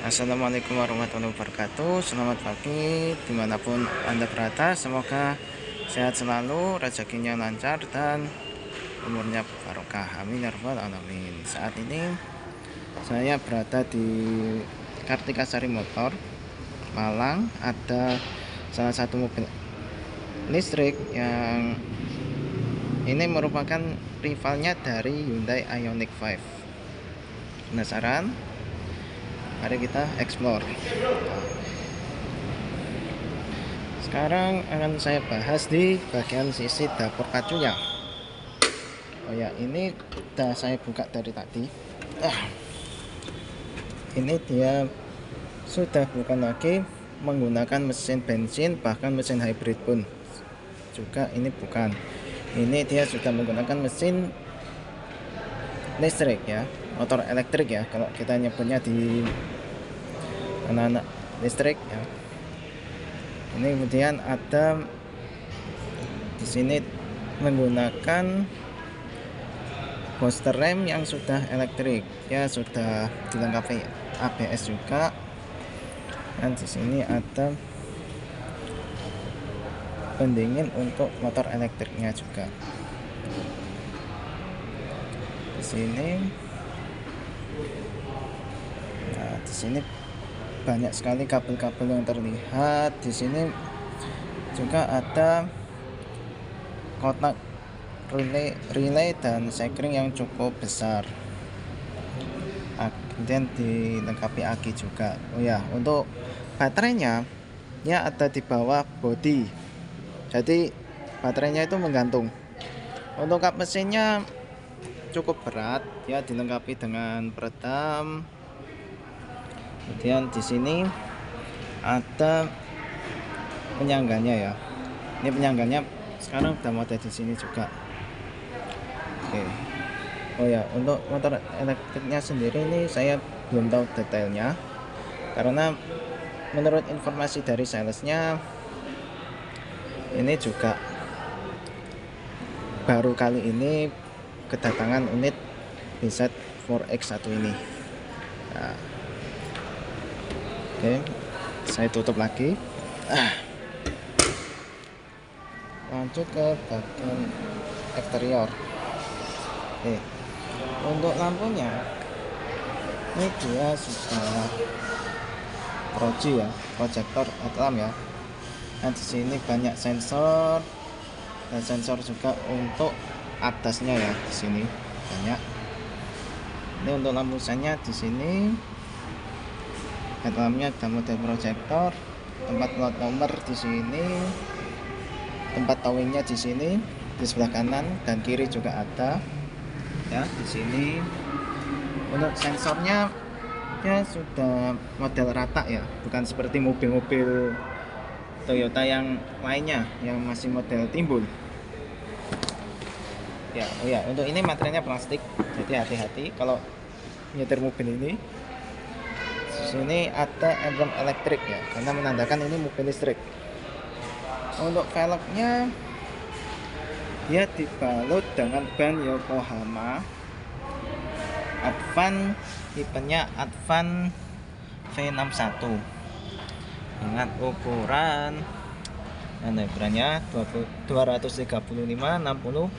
Assalamualaikum warahmatullahi wabarakatuh. Selamat pagi dimanapun Anda berada. Semoga sehat selalu, rezekinya lancar, dan umurnya barokah. Amin ya rabbal alamin. Saat ini saya berada di Kartika Sari Motor Malang. Ada salah satu mobil listrik yang ini merupakan rivalnya dari Hyundai Ioniq 5. Penasaran? Mari kita explore. Sekarang akan saya bahas di bagian sisi dapur kacunya. Oh ya, ini udah saya buka dari tadi. Ini dia sudah bukan lagi menggunakan mesin bensin, bahkan mesin hybrid pun juga ini bukan. Ini dia sudah menggunakan mesin listrik ya, motor elektrik ya, kalau kita nyebutnya di anak-anak listrik ya. Ini kemudian ada di sini menggunakan booster rem yang sudah elektrik ya, sudah dilengkapi ABS juga. Dan di sini ada pendingin untuk motor elektriknya juga. Di sini, nah di sini banyak sekali kabel-kabel yang terlihat. Di sini juga ada kotak relay dan sekring yang cukup besar. Kemudian dilengkapi aki juga. Oh ya, untuk baterainya ya ada di bawah bodi. Jadi baterainya itu menggantung. Untuk kap mesinnya cukup berat, ya dilengkapi dengan peredam. Kemudian di sini ada penyangganya ya. Ini penyangganya sekarang udah mau ada di sini juga. Oke. Oh ya, untuk motor elektriknya sendiri ini saya belum tahu detailnya, karena menurut informasi dari salesnya ini juga baru kali ini kedatangan unit BZ4X1 ini. Nah, oke, saya tutup lagi. Lanjut ke bagian eksterior. Untuk lampunya ini dia sudah proji ya, proyektor headlamp ya. Nah di sini banyak sensor dan sensor juga untuk atasnya ya, di sini banyak. Ini untuk lampu senya di sini. Headlampnya ada model proyektor, tempat plat nomor di sini, tempat towingnya di sini, di sebelah kanan dan kiri juga ada. Ya di sini untuk sensornya ya sudah model rata ya, bukan seperti mobil-mobil Toyota yang lainnya yang masih model timbul. Ya, oh ya, untuk ini materialnya plastik, jadi hati-hati kalau nyetir mobil ini. Di sini ada emblem elektrik ya, karena menandakan ini mobil listrik. Untuk velgnya dia dibalut dengan ban Yokohama Advan, tipenya Advan V61 dengan ukuran ukurannya 235/60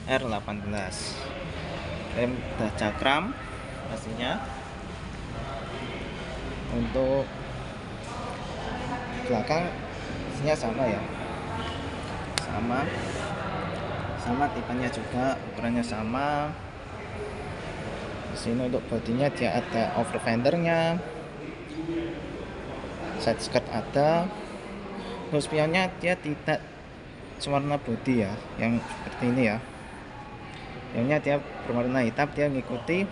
R18. Rem cakram pastinya. Untuk belakang isinya sama ya, sama tipenya juga, ukurannya sama. Di sini untuk bodinya dia ada over fendernya, side skirt ada. Untuk spionnya dia tidak sewarna bodi ya, yang seperti ini ya. Spionnya dia berwarna hitam, dia mengikuti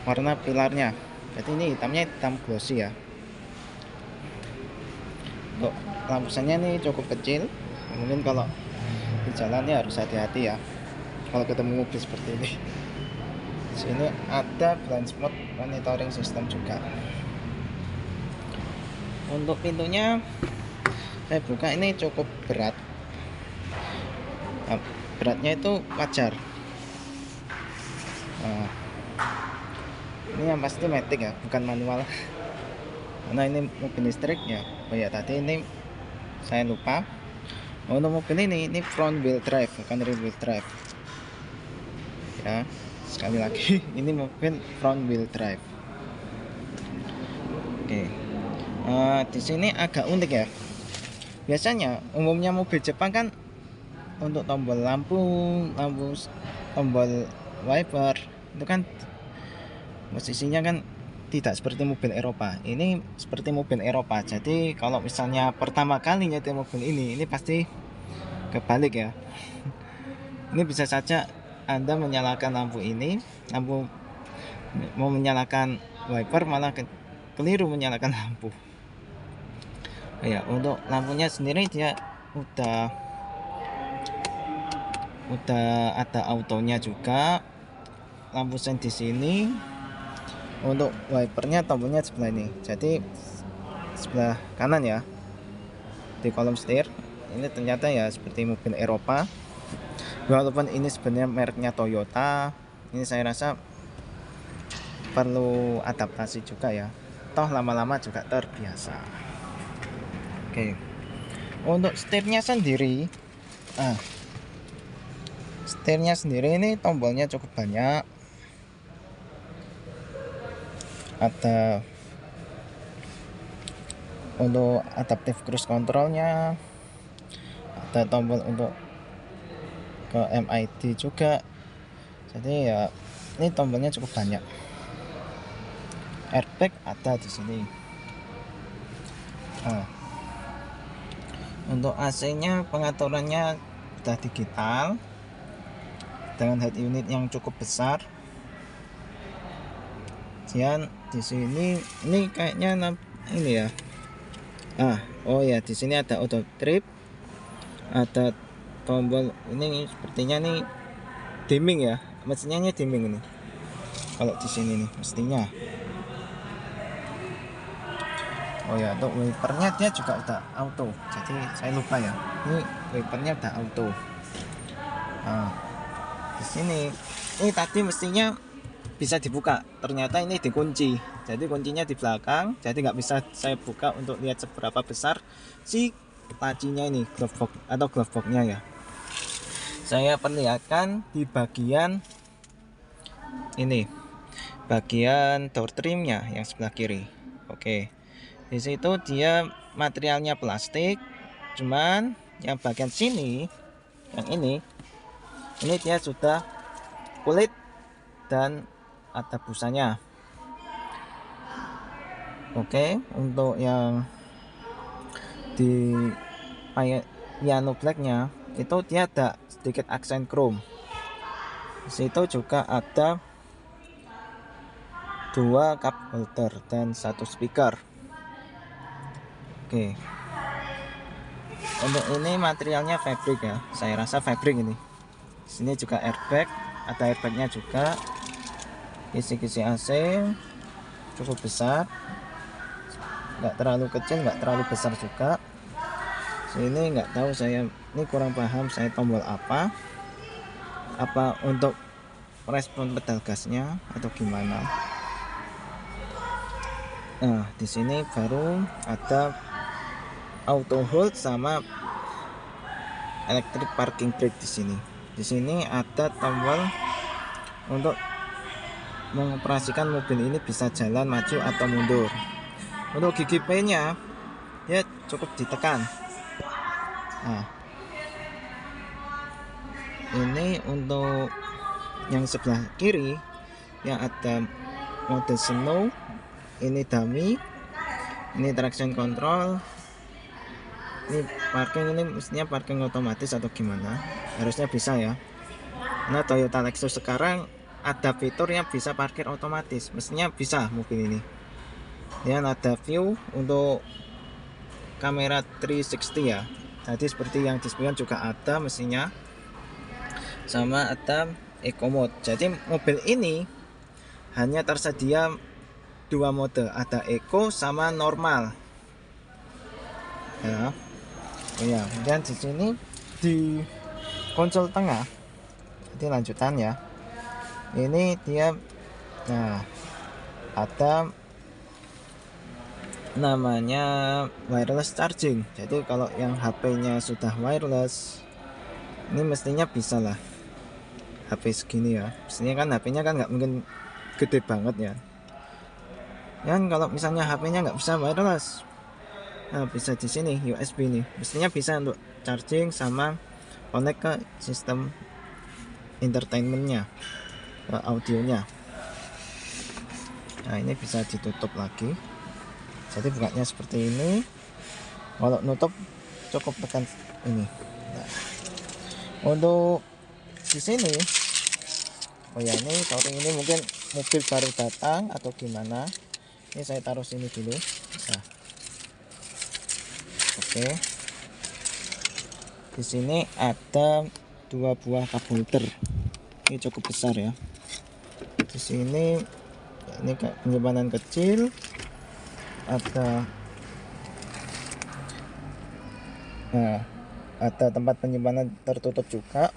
warna pilarnya. Jadi ini hitamnya hitam glossy ya. Untuk lampu senya ini cukup kecil, mungkin kalau di jalannya harus hati-hati ya kalau ketemu mobil seperti ini. Di sini ada blind spot monitoring system juga. Untuk pintunya saya buka, ini cukup berat. Nah, beratnya itu wajar. Nah, ini yang pasti matic ya, bukan manual. karena ini mobil listrik ya. Oh ya, tadi ini saya lupa, untuk mobil ini front wheel drive bukan rear wheel drive ya. Sekali lagi ini mobil front wheel drive. Oke. Di sini agak unik ya. Biasanya umumnya mobil Jepang kan untuk tombol lampu, tombol wiper itu kan posisinya kan tidak seperti mobil Eropa. Ini seperti mobil Eropa. Jadi kalau misalnya pertama kali nyetir mobil ini pasti kebalik ya. Ini bisa saja Anda menyalakan lampu ini, mau menyalakan wiper malah keliru menyalakan lampu. Ya, untuk lampunya sendiri dia udah ada autonya juga. Lampu sen di sini. Untuk wipernya tombolnya sebelah ini, jadi sebelah kanan ya, di kolom setir. Ini ternyata ya seperti mobil Eropa, walaupun ini sebenarnya mereknya Toyota. Ini saya rasa perlu adaptasi juga ya, toh lama-lama juga terbiasa. Oke, untuk setirnya sendiri, setirnya sendiri ini tombolnya cukup banyak. Ada untuk adaptive cruise controlnya, ada tombol untuk ke MID juga. Jadi ya ini tombolnya cukup banyak. Airbag ada di sini. Untuk AC-nya pengaturannya sudah digital dengan head unit yang cukup besar. Dan di sini ini kayaknya ini ya. Oh ya, di sini ada auto trip, ada tombol ini sepertinya nih dimming ya, mestinya ini dimming ini. Kalau di sini nih mestinya. Oh ya, untuk wipernya dia juga udah auto. Jadi saya lupa ya. Ini wipernya udah auto. Di sini ini tadi mestinya bisa dibuka, ternyata ini dikunci. Jadi kuncinya di belakang, jadi nggak bisa saya buka untuk lihat seberapa besar si lacinya ini, glove box atau glove boxnya ya. Saya perlihatkan di bagian ini, bagian door trimnya yang sebelah kiri. Oke, di situ dia materialnya plastik, cuman yang bagian sini, yang ini dia sudah kulit dan ada busanya. Oke, untuk yang di piano blacknya itu dia ada sedikit aksen chrome. Di situ juga ada 2 cup holder dan 1 speaker. Oke, untuk ini materialnya fabric ya, saya rasa fabric ini. Di sini juga airbag, ada airbagnya juga. Kisi-kisi AC cukup besar, nggak terlalu kecil, nggak terlalu besar juga. Sini nggak tahu saya, ini kurang paham saya tombol apa untuk respon pedal gasnya atau gimana. Nah, di sini baru ada auto hold sama electric parking brake di sini. Di sini ada tombol untuk mengoperasikan mobil ini bisa jalan maju atau mundur. Untuk gigi P nya ya cukup ditekan. Ini untuk yang sebelah kiri yang ada mode snow, ini dummy, ini traction control, ini parking, ini mestinya parking otomatis atau gimana, harusnya bisa ya. Nah, Toyota Lexus sekarang ada fitur yang bisa parkir otomatis, mestinya bisa mobil ini. Dan ada view untuk kamera 360 ya, jadi seperti yang di spion juga ada mestinya, sama ada eco mode. Jadi mobil ini hanya tersedia 2 mode, ada eco sama normal ya. Dan di sini di konsol tengah, jadi lanjutan ya, ini dia ada namanya wireless charging. Jadi kalau yang HP-nya sudah wireless, ini mestinya bisa lah. HP segini ya, mestinya kan HP-nya kan nggak mungkin gede banget ya. Yang kalau misalnya HP-nya nggak bisa wireless, nah bisa di sini USB nih, mestinya bisa untuk charging sama connect ke sistem entertainmentnya, ke audionya. Nah ini bisa ditutup lagi, jadi bukanya seperti ini. Kalau nutup cukup tekan ini. Nah, untuk di sini, oh ya ini sorry, ini mungkin mobil baru datang atau gimana. Ini saya taruh sini dulu. Nah, oke. Di sini ada 2 buah kabelter. Ini cukup besar ya. Di sini ini penyimpanan kecil. Ada tempat penyimpanan tertutup juga.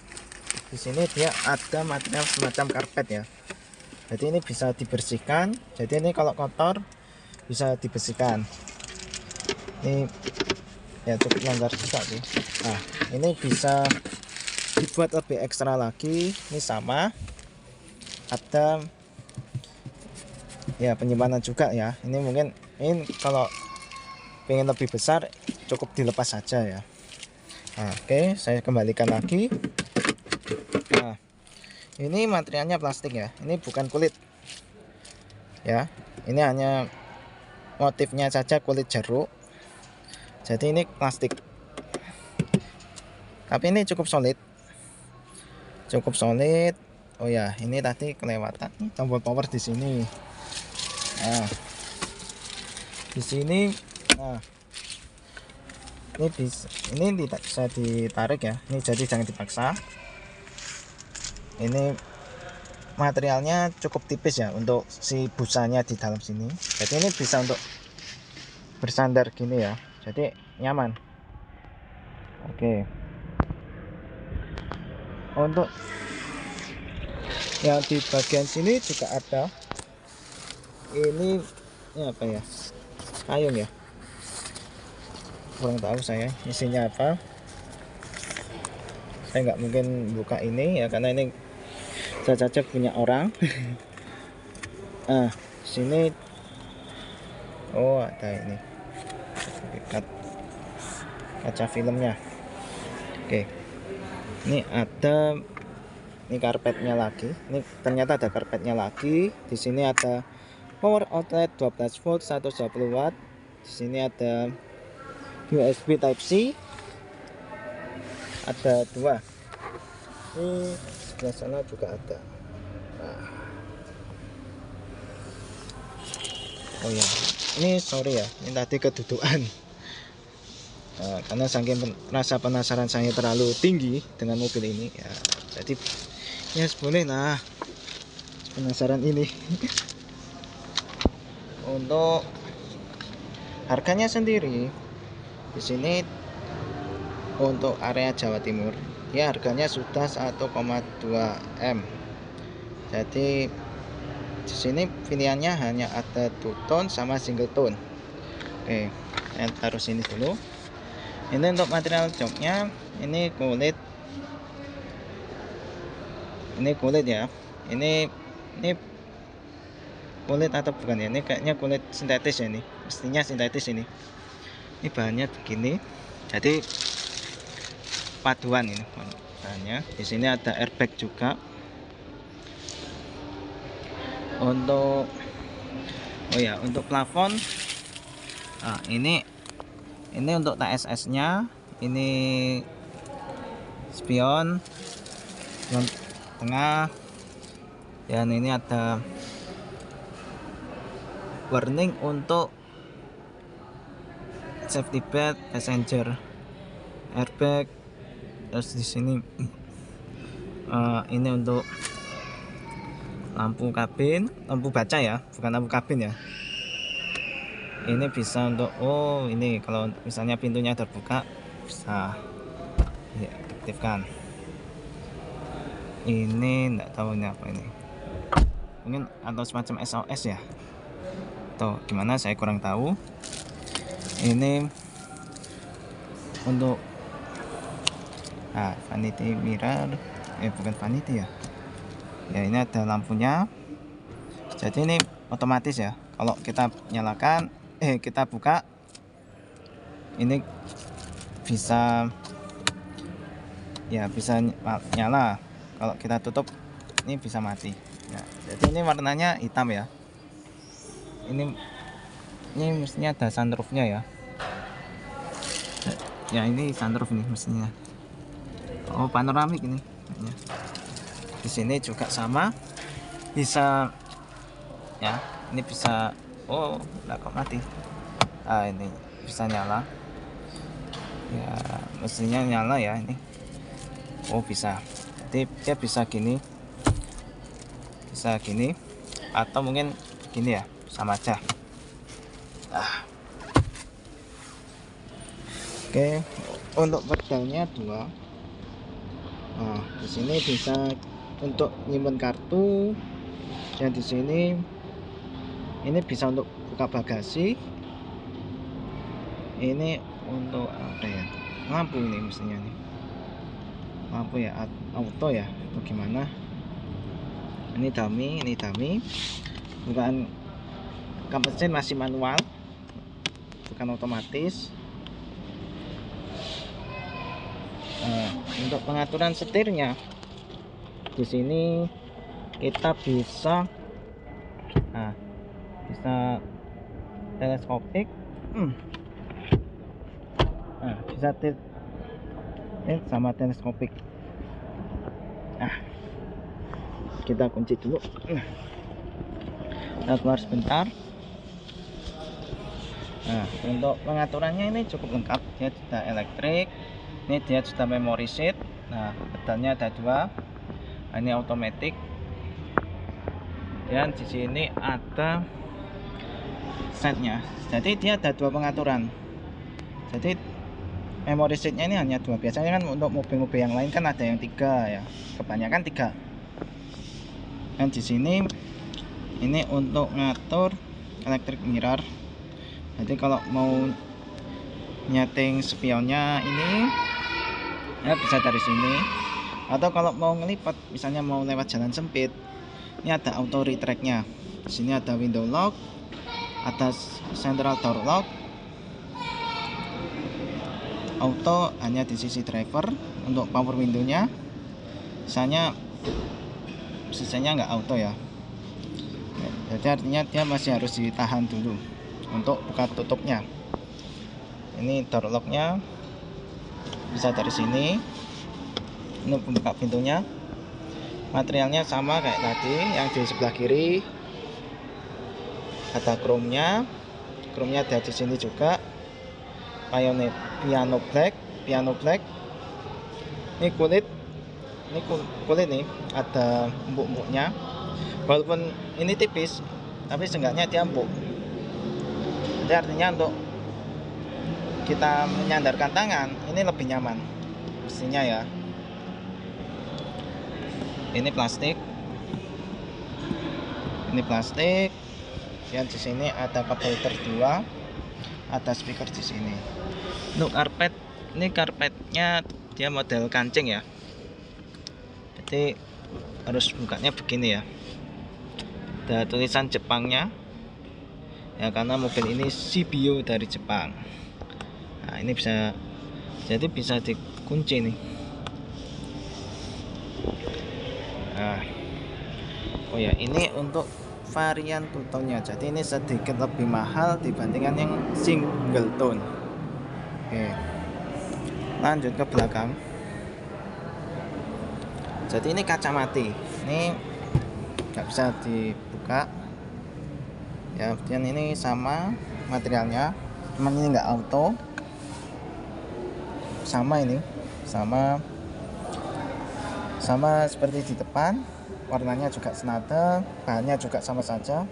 Di sini dia ada material semacam karpet ya. Jadi ini bisa dibersihkan. Jadi ini kalau kotor bisa dibersihkan. Ini ya cukup longgar juga sih. Nah ini bisa dibuat lebih ekstra lagi. Ini sama, ada ya penyimpanan juga ya. Ini mungkin ini kalau pengen lebih besar cukup dilepas saja ya. Nah, oke, saya kembalikan lagi. Nah ini materialnya plastik ya, ini bukan kulit ya, ini hanya motifnya saja kulit jeruk. Jadi ini plastik, tapi ini cukup solid. Oh ya, ini tadi kelewatan tombol power di sini. Nah di sini, nah ini tidak bisa ditarik ya, ini jadi jangan dipaksa. Ini materialnya cukup tipis ya untuk si busanya di dalam sini, jadi ini bisa untuk bersandar gini ya, jadi nyaman. Oke, untuk yang di bagian sini juga ada ini apa ya, payung ya, kurang tahu saya isinya apa. Saya nggak mungkin buka ini ya, karena ini saya saja punya orang. Nah sini, oh ada ini kaca filmnya. Oke, ini ada, ini karpetnya lagi. Ini ternyata ada karpetnya lagi. Di sini ada power outlet 12 volt 120 watt. Di sini ada USB Type C, ada 2. Ini sebelah sana juga ada. Nah. Oh ya, ini sorry ya, ini tadi kedudukan. Nah, karena saking rasa penasaran saya terlalu tinggi dengan mobil ini ya, jadi ya boleh nah penasaran ini. Untuk harganya sendiri di sini untuk area Jawa Timur ya harganya sudah 1,2 M. Jadi di sini pilihannya hanya ada 2 tone sama single tone. Oke, saya taruh sini dulu. Ini untuk material joknya, ini kulit ya. Ini kulit atau bukan ya, ini kayaknya kulit sintetis ya, ini mestinya sintetis. Ini bahannya begini, jadi paduan ini bahannya. Di sini ada airbag juga. Untuk oh ya, untuk plafon, nah ini untuk TSS nya, ini spion tengah, dan ini ada warning untuk safety belt, passenger airbag. Terus di sini ini untuk lampu kabin, lampu baca ya, bukan lampu kabin ya. Ini bisa untuk, oh ini kalau misalnya pintunya terbuka bisa diaktifkan. Ini enggak tahu ini apa ini, mungkin atau semacam SOS ya. atau gimana saya kurang tahu. Ini untuk vanity mirror, bukan vanity ya. Ini ada lampunya. Jadi ini otomatis ya. Kalau kita nyalakan, kita buka, ini bisa nyala. Kalau kita tutup, ini bisa mati. Jadi ini warnanya hitam ya. Ini mestinya ada sunroofnya ya. Ini sunroof nih mestinya. Oh, panoramik ini. Di sini juga sama, bisa ya. Ini bisa, lah kok mati. Ini bisa nyala. Ya, mestinya nyala ya ini. Bisa. Jadi dia bisa gini, atau mungkin gini ya, sama aja. Oke, untuk pedalnya 2. Di sini bisa untuk nyimpen kartu, dan di sini ini bisa untuk buka bagasi. Ini untuk apa ya? Lampu ini mestinya nih. Lampu ya, auto ya, atau gimana? Ini dummy. Bukan mesin, masih manual, bukan otomatis. Untuk pengaturan setirnya, di sini kita bisa teleskopik, bisa sama teleskopik. Kita kunci dulu. Kita keluar sebentar. Untuk pengaturannya ini cukup lengkap. Dia sudah elektrik. Ini dia sudah memory seat. Pedalnya ada 2. Ini automatic. Dan di sini ada setnya. Jadi dia ada 2 pengaturan. Jadi memory seatnya ini hanya 2. Biasanya kan untuk mobil-mobil yang lain kan ada yang 3 ya. Kebanyakan 3. Dan di sini ini untuk ngatur electric mirror. Jadi kalau mau nyeting spionnya ini ya bisa dari sini, atau kalau mau ngelipat, misalnya mau lewat jalan sempit, ini ada auto retract-nya. Di sini ada window lock, ada central door lock. Auto hanya di sisi driver. Untuk power window-nya sisanya nggak auto ya. Jadi artinya dia masih harus ditahan dulu untuk buka tutupnya. Ini door lock-nya bisa dari sini. Ini pembuka pintunya. Materialnya sama kayak tadi yang di sebelah kiri. Ada chrome-nya. Chrome-nya ada di sini juga. Piano black. Ini kulit nih, ada empuk-empuknya. Walaupun ini tipis, tapi seenggaknya dia empuk. Jadi artinya untuk kita menyandarkan tangan ini lebih nyaman mestinya ya. Ini plastik. Dan di sini ada cup holder 2, ada speaker di sini. Untuk karpet, ini karpetnya dia model kancing ya. Jadi harus bukanya begini ya. Ada tulisan Jepangnya ya, karena mobil ini CBO dari Jepang. Ini bisa dikunci nih. Ini untuk varian two-tone-nya. Jadi ini sedikit lebih mahal dibandingkan yang single tone. Lanjut ke belakang. Jadi ini kaca mati. Ini nggak bisa dibuka ya. Dan ini sama materialnya, cuman ini nggak auto. Sama seperti di depan, warnanya juga senada, bahannya juga sama saja.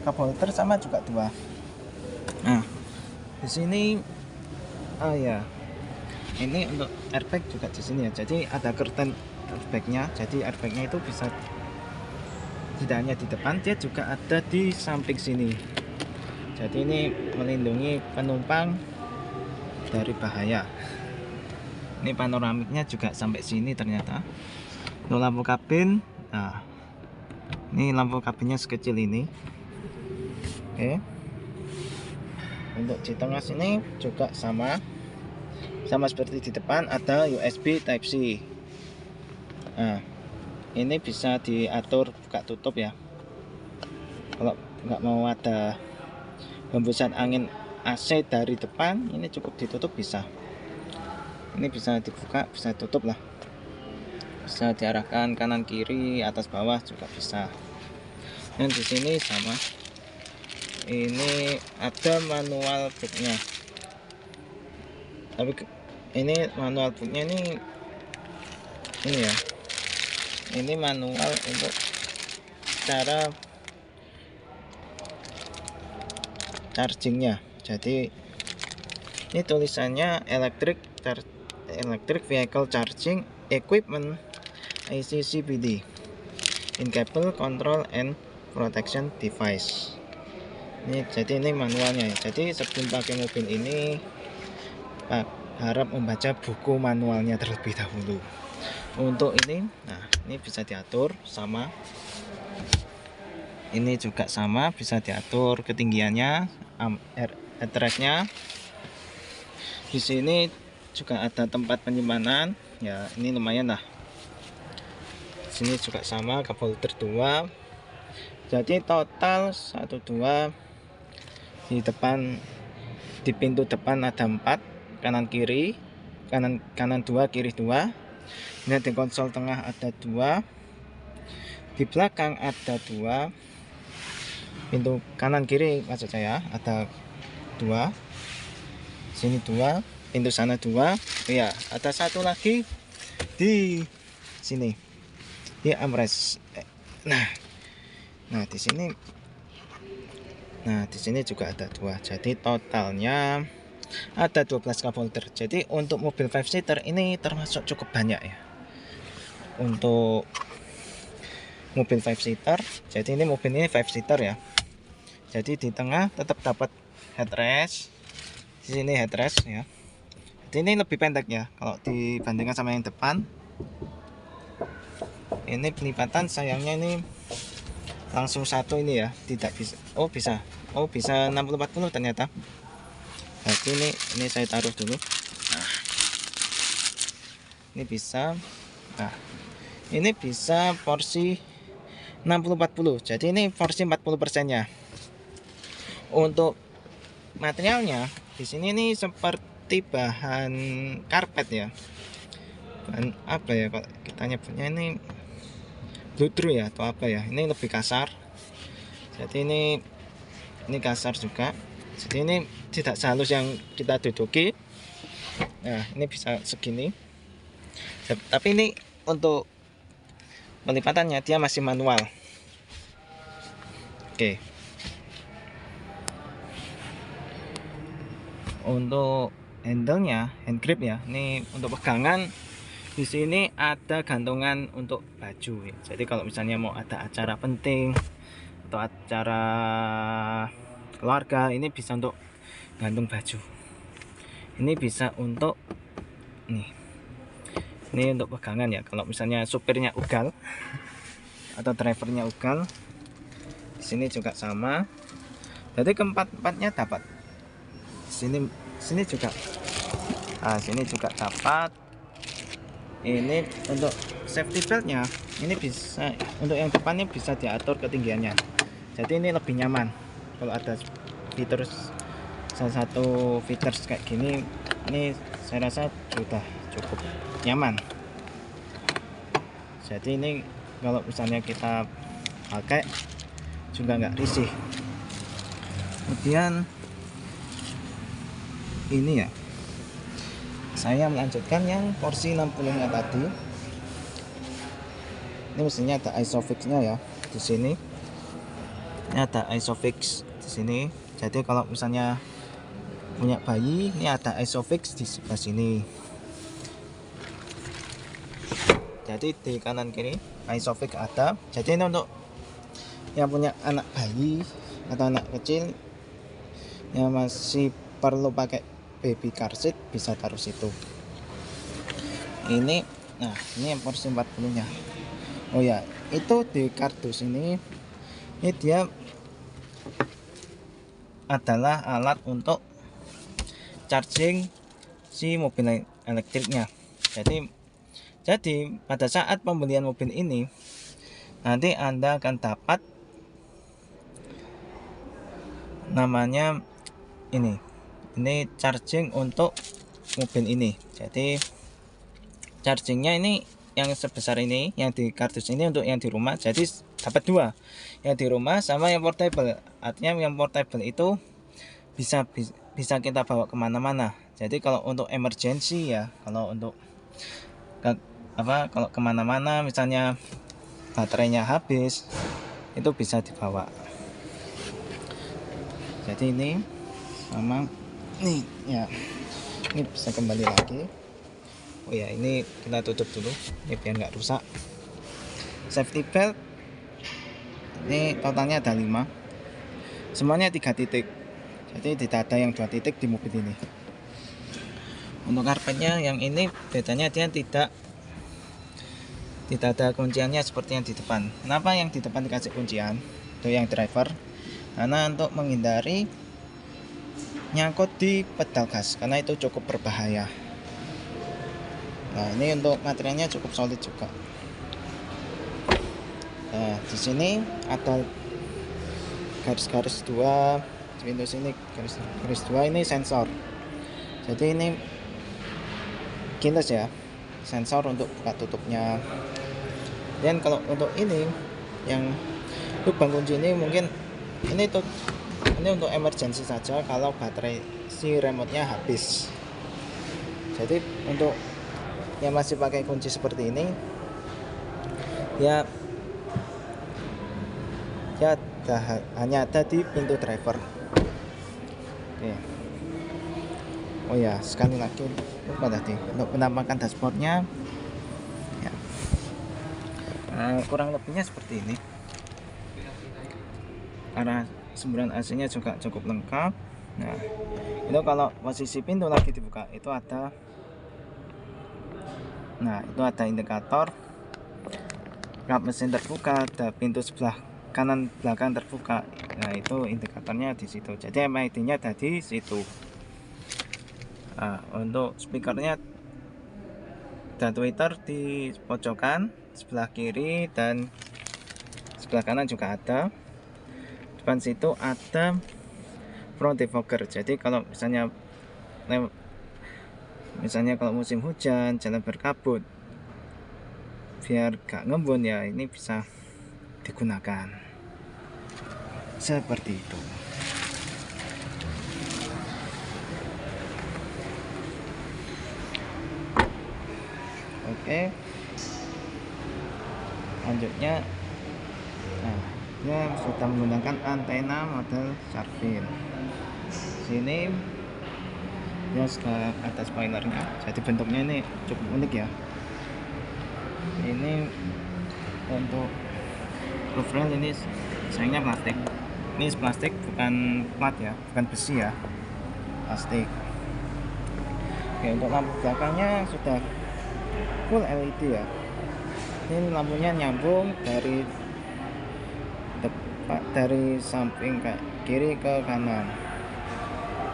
Cup holder sama juga 2. Di sini ini untuk airbag juga di sini ya. Jadi ada curtain airbagnya. Jadi airbagnya itu bisa tidak hanya di depan, dia juga ada di samping sini. Jadi ini melindungi penumpang dari bahaya. Ini panoramiknya juga sampai sini ternyata. Untuk lampu kabin, nah ini lampu kabinnya sekecil ini. Oke. Untuk di tengah sini juga sama seperti di depan, ada USB Type C. Nah, ini bisa diatur buka tutup ya. Kalau nggak mau ada hembusan angin AC dari depan, ini cukup ditutup bisa. Ini bisa dibuka, bisa tutup lah. Bisa diarahkan kanan kiri, atas bawah juga bisa. Dan di sini sama. Ini ada manual booknya. Tapi ini manual booknya ini ya. Ini manual untuk cara chargingnya. Jadi ini tulisannya electric vehicle charging equipment ICCPD in cable control and protection device. Jadi ini manualnya. Jadi sebelum pakai mobil ini, Pak harap membaca buku manualnya terlebih dahulu. Untuk ini, nah ini bisa diatur sama. Ini juga sama, bisa diatur ketinggiannya, headrestnya. Di sini juga ada tempat penyimpanan. Ya ini lumayan lah. Di sini juga sama, cup holder 2. Jadi total 1 2. Di depan, di pintu depan ada 4, kanan 2, kiri 2. Ini di konsol tengah ada 2, di belakang ada 2, pintu kanan kiri maksud saya ada 2, sini 2, pintu sana 2. Ya, ada satu lagi di sini, di armrest. Nah di sini juga ada 2. Jadi totalnya ada 12 cup holder. Jadi untuk mobil 5 seater ini termasuk cukup banyak ya. Untuk mobil 5 seater. Jadi ini mobil ini 5 seater ya. Jadi di tengah tetap dapat headrest. Di sini headrest ya. Jadi ini lebih pendek ya kalau dibandingkan sama yang depan. Ini penipatan sayangnya ini langsung satu ini ya, tidak bisa. Oh bisa 60-40 ternyata. Jadi ini saya taruh dulu. Nah, ini bisa. Nah, ini bisa porsi 60-40. Jadi ini porsi 40% nya. Untuk materialnya di sini ini seperti bahan karpet ya. Bahan apa ya kalau kita nyebutnya ini, bludru ya atau apa ya. Ini lebih kasar. Jadi ini kasar juga. Jadi ini tidak sehalus yang kita duduki. Nah ini bisa segini. Tapi ini untuk pelipatannya dia masih manual. Oke. Untuk handle-nya, hand grip ya. Ini untuk pegangan. Di sini ada gantungan untuk baju ya. Jadi kalau misalnya mau ada acara penting atau acara keluarga, ini bisa untuk gantung baju. Ini bisa untuk ini untuk pegangan ya. Kalau misalnya supirnya ugal atau drivernya ugal, di sini juga sama. Jadi keempat-empatnya dapat. Sini juga. Nah, sini juga dapat. Ini untuk safety beltnya, ini bisa untuk yang depan ini bisa diatur ketinggiannya. Jadi ini lebih nyaman kalau ada fitur, salah satu fitur kayak gini. Ini saya rasa sudah cukup nyaman. Jadi ini kalau misalnya kita pakai juga nggak risih. Kemudian ini ya, saya melanjutkan yang porsi 60-nya tadi. Ini mestinya ada isofix nya ya di sini. Ini ada isofix di sini. Jadi kalau misalnya punya bayi, ini ada isofix di sebelah sini. Jadi di kanan kiri isofix ada. Jadi ini untuk yang punya anak bayi atau anak kecil yang masih perlu pakai baby car seat bisa taruh situ. Ini yang porsi 40 nya. Oh ya, itu di kardus ini dia adalah alat untuk charging si mobil elektriknya. Jadi pada saat pembelian mobil ini nanti Anda akan dapat namanya ini charging untuk mobil ini. Jadi chargingnya ini yang sebesar ini, yang di kardus ini untuk yang di rumah. Jadi dapat dua, yang di rumah sama yang portable. Artinya yang portable itu bisa kita bawa kemana-mana. Jadi kalau untuk emergency ya, kalau untuk kalau kemana-mana misalnya baterainya habis, itu bisa dibawa. Jadi ini sama nih ya, ini bisa kembali lagi. Oh ya, ini kita tutup dulu ini biar nggak rusak. Safety belt ini totalnya ada 5, semuanya 3 titik. Jadi tidak ada yang 2 titik di mobil ini. Untuk karpetnya yang ini bedanya dia tidak ada kunciannya seperti yang di depan. Kenapa yang di depan dikasih kuncian untuk yang driver? Karena untuk menghindari nyangkut di pedal gas, karena itu cukup berbahaya. Nah, ini untuk materialnya cukup solid juga. Nah, di sini ada garis-garis 2, di pintu sini garis 2 ini sensor. Jadi ini keyless ya, sensor untuk buka tutupnya. Dan kalau untuk ini yang lubang kunci ini mungkin ini untuk emergency saja kalau baterai si remote-nya habis. Jadi untuk yang masih pakai kunci seperti ini ya hanya ada di pintu driver. Oke. Oh ya, sekali lagi lupa tadi untuk penampakan dashboardnya ya. Kurang lebihnya seperti ini. Arah semburan AC nya juga cukup lengkap. Nah, itu kalau posisi pintu lagi dibuka itu ada indikator kap mesin terbuka, ada pintu sebelah kanan belakang terbuka. Nah, itu indikatornya di situ. Jadi MID-nya ada di situ. Nah, untuk speakernya ada tweeter di pojokan sebelah kiri dan sebelah kanan juga ada. Depan situ ada front defogger. Jadi kalau misalnya kalau musim hujan, jalan berkabut, biar gak ngembun ya, ini bisa digunakan seperti itu. Oke, lanjutnya dia sudah menggunakan antena model Sharpin. Sini dia sudah ada spoilernya, jadi bentuknya ini cukup unik ya. Ini untuk roof rail ini sayangnya plastik. Ini plastik, bukan plat ya, bukan besi ya, plastik. Oke, untuk lampu belakangnya sudah full LED ya. Ini lampunya nyambung dari samping ke kiri ke kanan.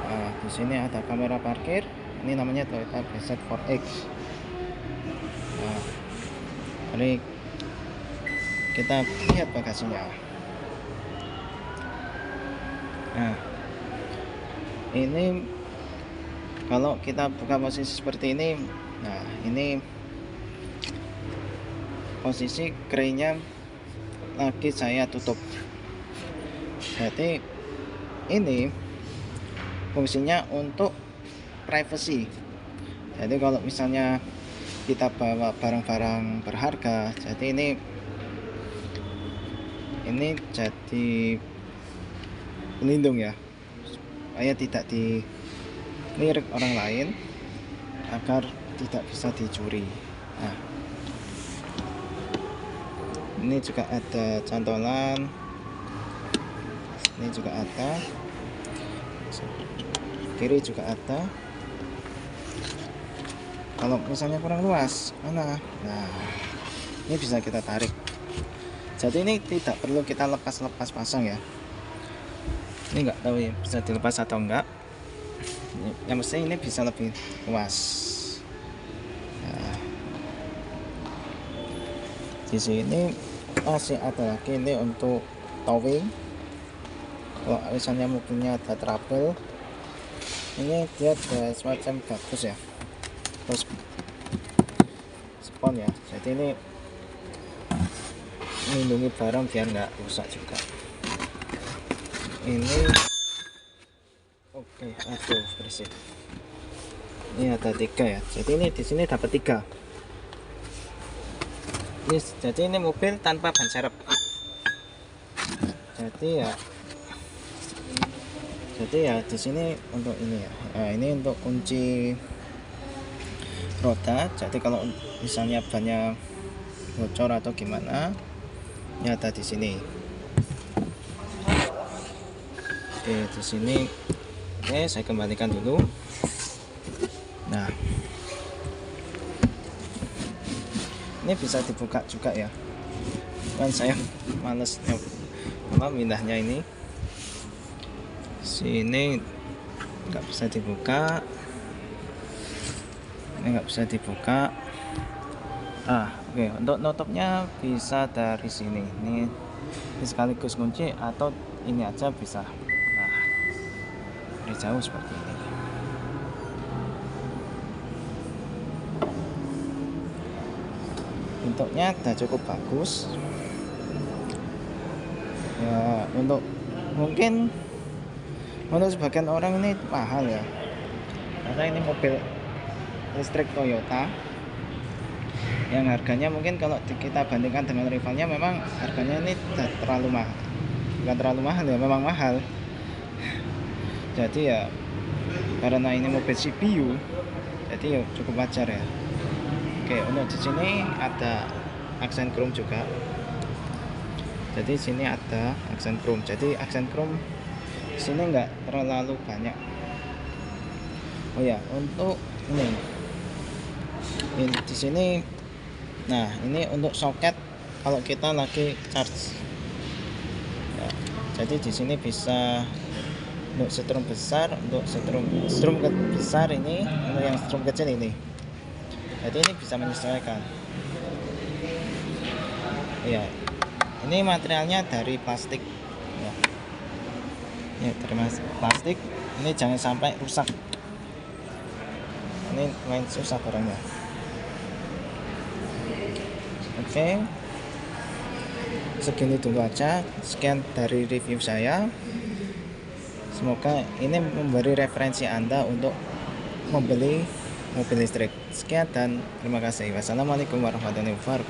Nah, di sini ada kamera parkir. Ini namanya Toyota BZ4X. Nah, mari kita lihat bagasinya. Nah, ini kalau kita buka posisi seperti ini, nah ini posisi kerennya lagi saya tutup. Jadi ini fungsinya untuk privacy. Jadi kalau misalnya kita bawa barang-barang berharga, jadi ini jadi pelindung ya, supaya tidak dilirik orang lain, agar tidak bisa dicuri. Nah, ini juga ada cantolan Ini juga ada, kiri juga ada. Kalau misalnya kurang luas mana, nah ini bisa kita tarik. Jadi ini tidak perlu kita lepas pasang ya. Ini enggak tahu ya bisa dilepas atau enggak. Yang mesti ini bisa lebih luas. Nah, di sini masih ada lagi ini untuk towing. Kalau misalnya mobilnya ada trouble, ini dia ada semacam gabus ya, terus spon ya. Jadi ini melindungi barang biar nggak rusak juga. Ini oke, aduh bersih. Ini ada 3 ya. Jadi ini di sini dapat 3. Jadi ini mobil tanpa ban serep. Jadi ya di sini untuk ini ya. Nah, ini untuk kunci roda. Jadi kalau misalnya bannya bocor atau gimana, ya ada di sini. Oke, di sini. Oke, saya kembalikan dulu. Nah, ini bisa dibuka juga ya. Kan saya males mindahnya ini. Sini nggak bisa dibuka. Ini nggak bisa dibuka. Oke, untuk nutupnya bisa dari sini. Ini sekaligus kunci atau ini aja bisa. Nah, dari jauh seperti ini. Bentuknya udah cukup bagus. Ya, mungkin untuk sebagian orang ini mahal ya, karena ini mobil listrik Toyota yang harganya mungkin kalau kita bandingkan dengan rivalnya memang harganya ini terlalu mahal. Bukan terlalu mahal ya, memang mahal. Jadi ya karena ini mobil CPU, jadi ya cukup wajar ya. Oke, untuk di sini ada aksen chrome juga. Jadi sini ada aksen chrome. Jadi aksen chrome di sini enggak terlalu banyak. Oh ya, untuk ini di sini. Nah, ini untuk soket kalau kita lagi charge. Ya, jadi di sini bisa untuk setrum besar, untuk setrum besar ini, untuk yang setrum kecil ini. Jadi ini bisa menyesuaikan. Ya, ini materialnya dari plastik. Ya, dari plastik. Ini jangan sampai rusak. Ini main susah barangnya. Oke, segini dulu aja. Sekian dari review saya. Semoga ini memberi referensi Anda untuk membeli mobil listrik. Sekian dan terima kasih. Wassalamualaikum warahmatullahi wabarakatuh.